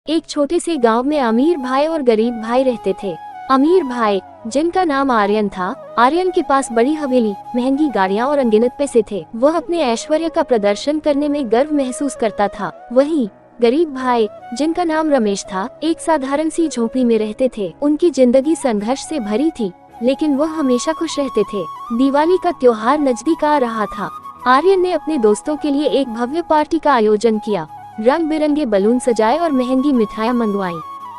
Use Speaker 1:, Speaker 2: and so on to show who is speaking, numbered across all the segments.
Speaker 1: एक छोटे से गांव में अमीर भाई और गरीब भाई रहते थे। अमीर भाई, जिनका नाम आर्यन था, आर्यन के पास बड़ी हवेली, महंगी गाड़ियां और अनगिनत पैसे थे। वह अपने ऐश्वर्य का प्रदर्शन करने में गर्व महसूस करता था। वहीं गरीब भाई, जिनका नाम रमेश था, एक साधारण सी झोपड़ी में रहते थे। उनकी जिंदगी संघर्ष से भरी थी, लेकिन वह हमेशा खुश रहते थे। दिवाली का त्योहार नजदीक आ रहा था। आर्यन ने अपने दोस्तों के लिए एक भव्य पार्टी का आयोजन किया। रंग बिरंगे बलून सजाए और महंगी मिठाइयाँ मंगवाई।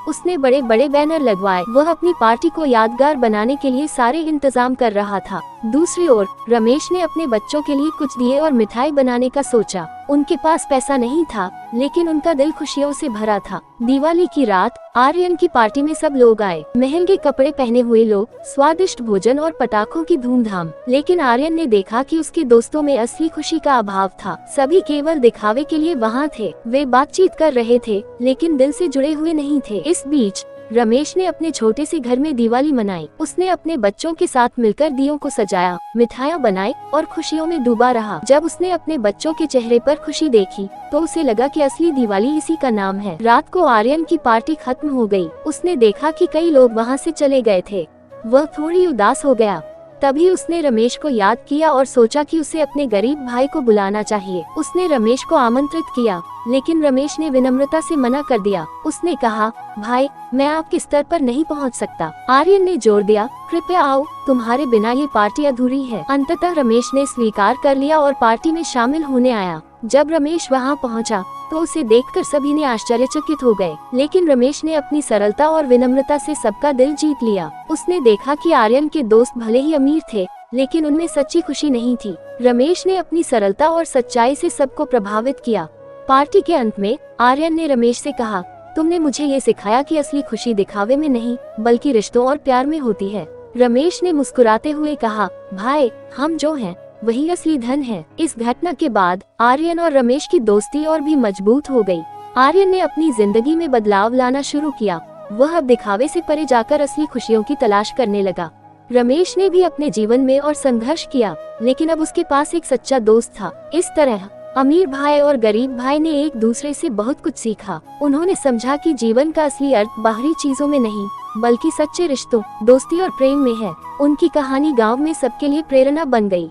Speaker 1: उसने बड़े बड़े बैनर लगवाए। वह अपनी पार्टी को यादगार बनाने के लिए सारे इंतजाम कर रहा था। दूसरी ओर रमेश ने अपने बच्चों के लिए कुछ दिए और मिठाई बनाने का सोचा। उनके पास पैसा नहीं था, लेकिन उनका दिल खुशियों से भरा था। दिवाली की रात आर्यन की पार्टी में सब लोग आए। महंगे कपड़े पहने हुए लोग, स्वादिष्ट भोजन और पटाखों की धूमधाम। लेकिन आर्यन ने देखा कि उसके दोस्तों में असली खुशी का अभाव था। सभी केवल दिखावे के लिए वहाँ थे। वे बातचीत कर रहे थे, लेकिन दिल से जुड़े हुए नहीं थे। इस बीच रमेश ने अपने छोटे से घर में दिवाली मनाई। उसने अपने बच्चों के साथ मिलकर दियों को सजाया, मिठाइयाँ बनाई और खुशियों में डूबा रहा। जब उसने अपने बच्चों के चेहरे पर खुशी देखी, तो उसे लगा कि असली दिवाली इसी का नाम है। रात को आर्यन की पार्टी खत्म हो गई। उसने देखा कि कई लोग वहाँ से चले गए थे। वह थोड़ी उदास हो गया। तभी उसने रमेश को याद किया और सोचा कि उसे अपने गरीब भाई को बुलाना चाहिए। उसने रमेश को आमंत्रित किया, लेकिन रमेश ने विनम्रता से मना कर दिया। उसने कहा, भाई, मैं आपके स्तर पर नहीं पहुंच सकता। आर्यन ने जोर दिया, कृपया आओ, तुम्हारे बिना ये पार्टी अधूरी है। अंततः रमेश ने स्वीकार कर लिया और पार्टी में शामिल होने आया। जब रमेश वहां पहुंचा, तो उसे देखकर सभी ने आश्चर्यचकित हो गए। लेकिन रमेश ने अपनी सरलता और विनम्रता से सबका दिल जीत लिया। उसने देखा कि आर्यन के दोस्त भले ही अमीर थे, लेकिन उनमें सच्ची खुशी नहीं थी। रमेश ने अपनी सरलता और सच्चाई से सबको प्रभावित किया। पार्टी के अंत में आर्यन ने रमेश से कहा, तुमने मुझे ये सिखाया कि असली खुशी दिखावे में नहीं, बल्कि रिश्तों और प्यार में होती है। रमेश ने मुस्कुराते हुए कहा, भाई, हम जो हैं, वही असली धन है। इस घटना के बाद आर्यन और रमेश की दोस्ती और भी मजबूत हो गई। आर्यन ने अपनी जिंदगी में बदलाव लाना शुरू किया। वह अब दिखावे से परे जाकर असली खुशियों की तलाश करने लगा। रमेश ने भी अपने जीवन में और संघर्ष किया, लेकिन अब उसके पास एक सच्चा दोस्त था। इस तरह अमीर भाई और गरीब भाई ने एक दूसरे से बहुत कुछ सीखा। उन्होंने समझा कि जीवन का असली अर्थ बाहरी चीजों में नहीं, बल्कि सच्चे रिश्तों, दोस्ती और प्रेम में है। उनकी कहानी गांव में सबके लिए प्रेरणा बन गई।